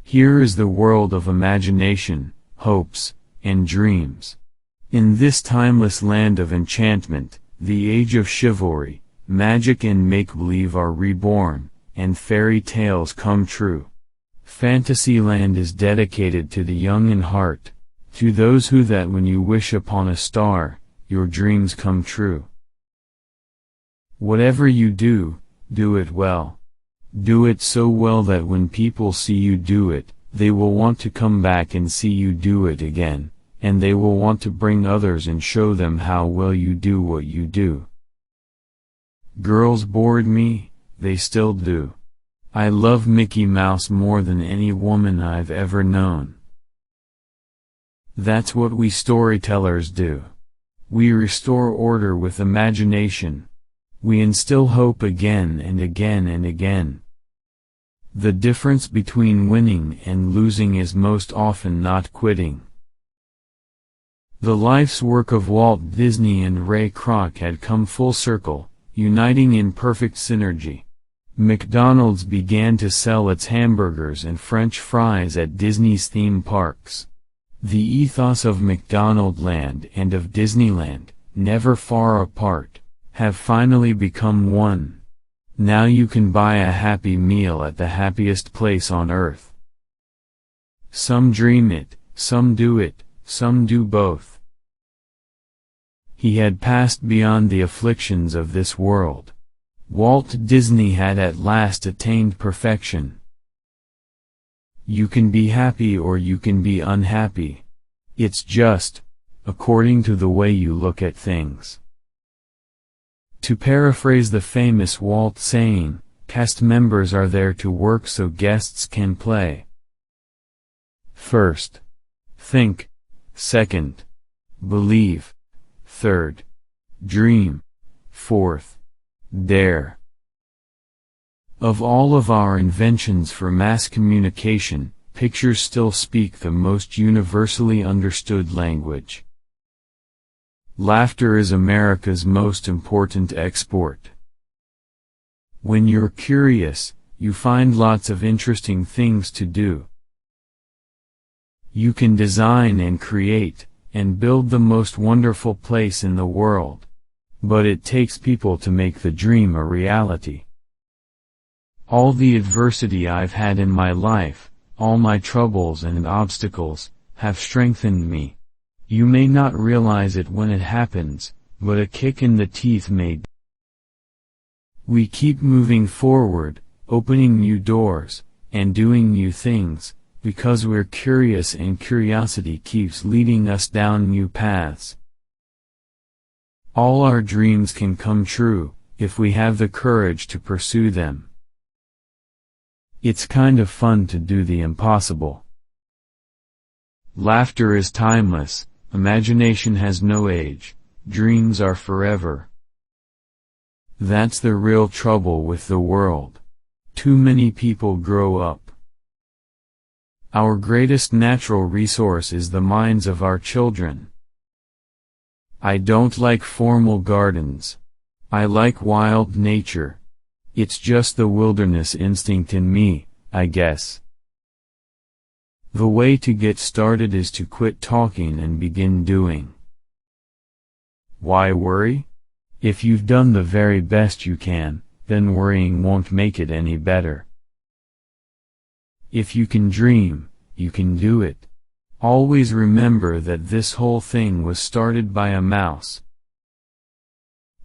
Here is the world of imagination, hopes, and dreams. In this timeless land of enchantment, the age of chivalry, magic and make-believe are reborn, and fairy tales come true. Fantasyland is dedicated to the young in heart, to those who that when you wish upon a star, your dreams come true. Whatever you do, do it well. Do it so well that when people see you do it, they will want to come back and see you do it again, and they will want to bring others and show them how well you do what you do. Girls bored me, they still do. I love Mickey Mouse more than any woman I've ever known. That's what we storytellers do. We restore order with imagination. We instill hope again and again and again. The difference between winning and losing is most often not quitting. The life's work of Walt Disney and Ray Kroc had come full circle, uniting in perfect synergy. McDonald's began to sell its hamburgers and French fries at Disney's theme parks. The ethos of McDonaldland and of Disneyland, never far apart, have finally become one. Now you can buy a happy meal at the happiest place on earth. Some dream it, some do it, some do both. He had passed beyond the afflictions of this world. Walt Disney had at last attained perfection. You can be happy or you can be unhappy. It's just, according to the way you look at things. To paraphrase the famous Walt saying, cast members are there to work so guests can play. First, think. Second, believe. Third, dream. Fourth, dare. Of all of our inventions for mass communication, pictures still speak the most universally understood language. Laughter is America's most important export. When you're curious, you find lots of interesting things to do. You can design and create, and build the most wonderful place in the world. But it takes people to make the dream a reality. All the adversity I've had in my life, all my troubles and obstacles, have strengthened me. You may not realize it when it happens, but a kick in the teeth may. We keep moving forward, opening new doors, and doing new things, because we're curious and curiosity keeps leading us down new paths. All our dreams can come true, if we have the courage to pursue them. It's kind of fun to do the impossible. Laughter is timeless, imagination has no age, dreams are forever. That's the real trouble with the world. Too many people grow up. Our greatest natural resource is the minds of our children. I don't like formal gardens. I like wild nature. It's just the wilderness instinct in me, I guess. The way to get started is to quit talking and begin doing. Why worry? If you've done the very best you can, then worrying won't make it any better. If you can dream, you can do it. Always remember that this whole thing was started by a mouse.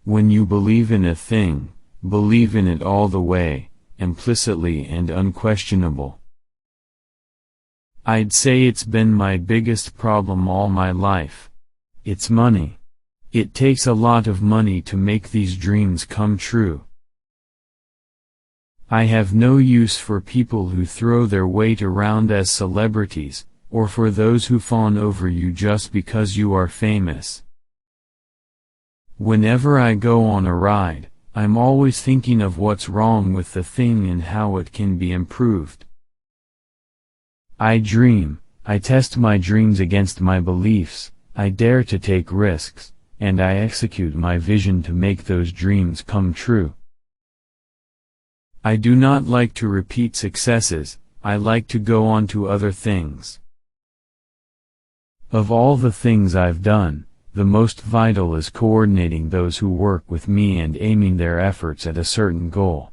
When you believe in a thing, believe in it all the way, implicitly and unquestionable. I'd say it's been my biggest problem all my life. It's money. It takes a lot of money to make these dreams come true. I have no use for people who throw their weight around as celebrities, or for those who fawn over you just because you are famous. Whenever I go on a ride, I'm always thinking of what's wrong with the thing and how it can be improved. I dream, I test my dreams against my beliefs, I dare to take risks, and I execute my vision to make those dreams come true. I do not like to repeat successes, I like to go on to other things. Of all the things I've done, the most vital is coordinating those who work with me and aiming their efforts at a certain goal.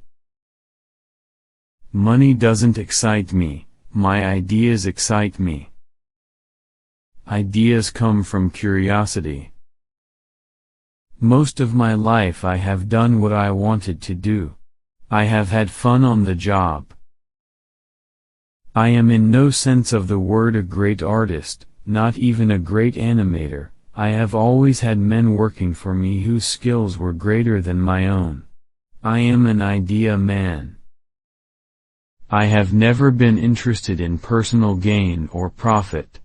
Money doesn't excite me, my ideas excite me. Ideas come from curiosity. Most of my life I have done what I wanted to do. I have had fun on the job. I am in no sense of the word a great artist, not even a great animator. I have always had men working for me whose skills were greater than my own. I am an idea man. I have never been interested in personal gain or profit.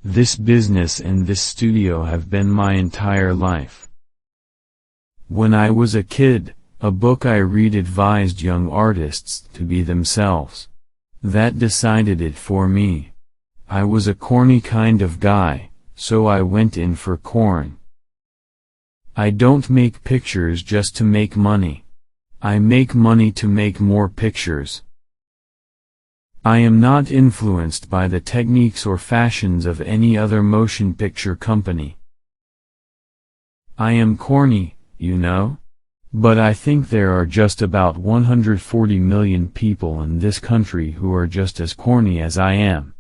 This business and this studio have been my entire life. When I was a kid, a book I read advised young artists to be themselves. That decided it for me. I was a corny kind of guy, so I went in for corn. I don't make pictures just to make money. I make money to make more pictures. I am not influenced by the techniques or fashions of any other motion picture company. I am corny, you know? But I think there are just about 140 million people in this country who are just as corny as I am.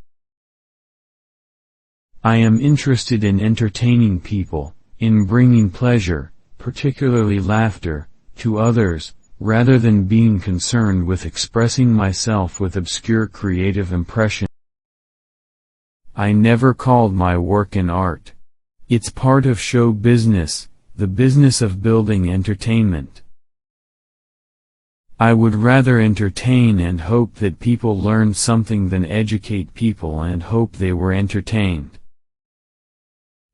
I am interested in entertaining people, in bringing pleasure, particularly laughter, to others, rather than being concerned with expressing myself with obscure creative impressions. I never called my work an art. It's part of show business, the business of building entertainment. I would rather entertain and hope that people learned something than educate people and hope they were entertained.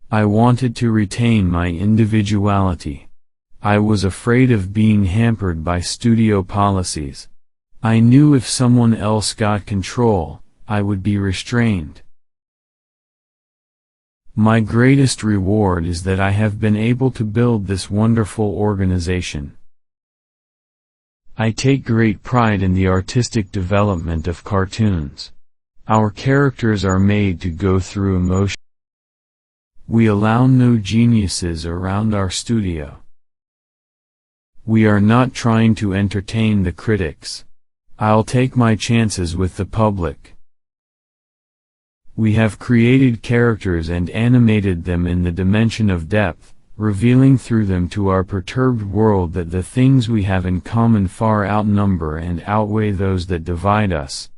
I wanted to retain my individuality. I was afraid of being hampered by studio policies. I knew if someone else got control, I would be restrained. My greatest reward is that I have been able to build this wonderful organization. I take great pride in the artistic development of cartoons. Our characters are made to go through emotion. We allow no geniuses around our studio. We are not trying to entertain the critics. I'll take my chances with the public. We have created characters and animated them in the dimension of depth, revealing through them to our perturbed world that the things we have in common far outnumber and outweigh those that divide us.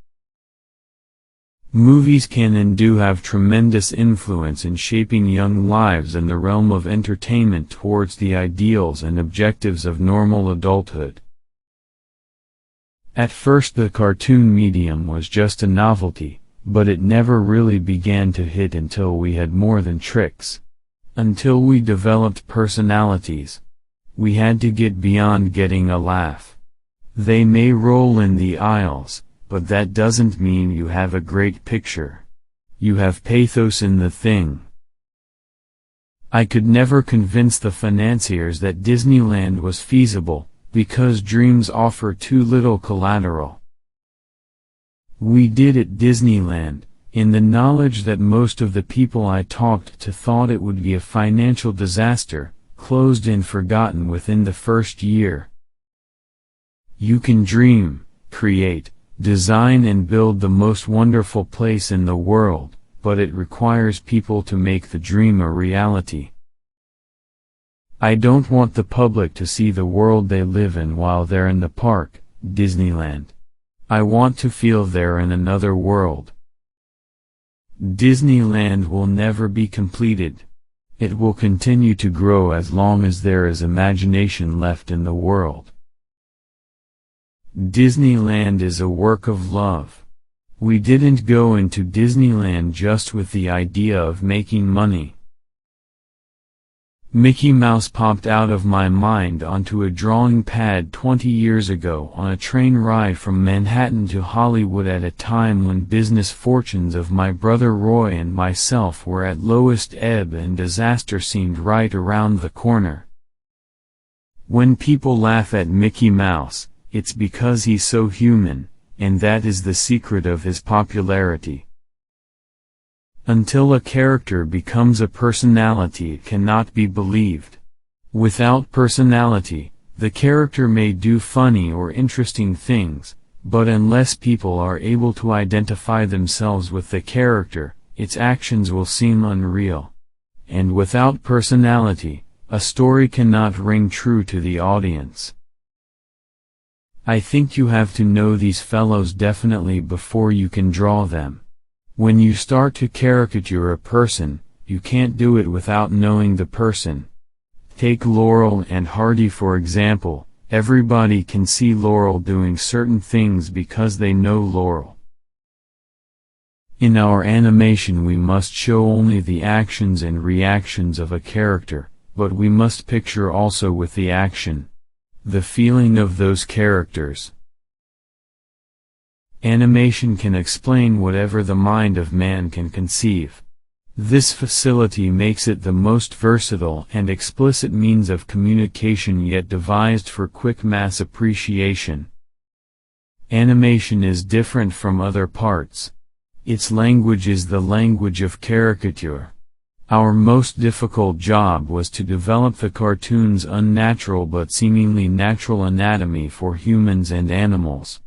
Movies can and do have tremendous influence in shaping young lives in the realm of entertainment towards the ideals and objectives of normal adulthood. At first the cartoon medium was just a novelty, but it never really began to hit until we had more than tricks. Until we developed personalities. We had to get beyond getting a laugh. They may roll in the aisles, but that doesn't mean you have a great picture. You have pathos in the thing. I could never convince the financiers that Disneyland was feasible, because dreams offer too little collateral. We did at Disneyland, in the knowledge that most of the people I talked to thought it would be a financial disaster, closed and forgotten within the first year. You can dream, create, design and build the most wonderful place in the world, but it requires people to make the dream a reality. I don't want the public to see the world they live in while they're in the park, Disneyland. I want to feel they're in another world. Disneyland will never be completed. It will continue to grow as long as there is imagination left in the world. Disneyland is a work of love. We didn't go into Disneyland just with the idea of making money. Mickey Mouse popped out of my mind onto a drawing pad 20 years ago on a train ride from Manhattan to Hollywood at a time when business fortunes of my brother Roy and myself were at lowest ebb and disaster seemed right around the corner. When people laugh at Mickey Mouse, it's because he's so human, and that is the secret of his popularity. Until a character becomes a personality, it cannot be believed. Without personality, the character may do funny or interesting things, but unless people are able to identify themselves with the character, its actions will seem unreal. And without personality, a story cannot ring true to the audience. I think you have to know these fellows definitely before you can draw them. When you start to caricature a person, you can't do it without knowing the person. Take Laurel and Hardy for example. Everybody can see Laurel doing certain things because they know Laurel. In our animation we must show only the actions and reactions of a character, but we must picture also with the action, the feeling of those characters. Animation can explain whatever the mind of man can conceive. This facility makes it the most versatile and explicit means of communication yet devised for quick mass appreciation. Animation is different from other parts. Its language is the language of caricature. Our most difficult job was to develop the cartoon's unnatural but seemingly natural anatomy for humans and animals.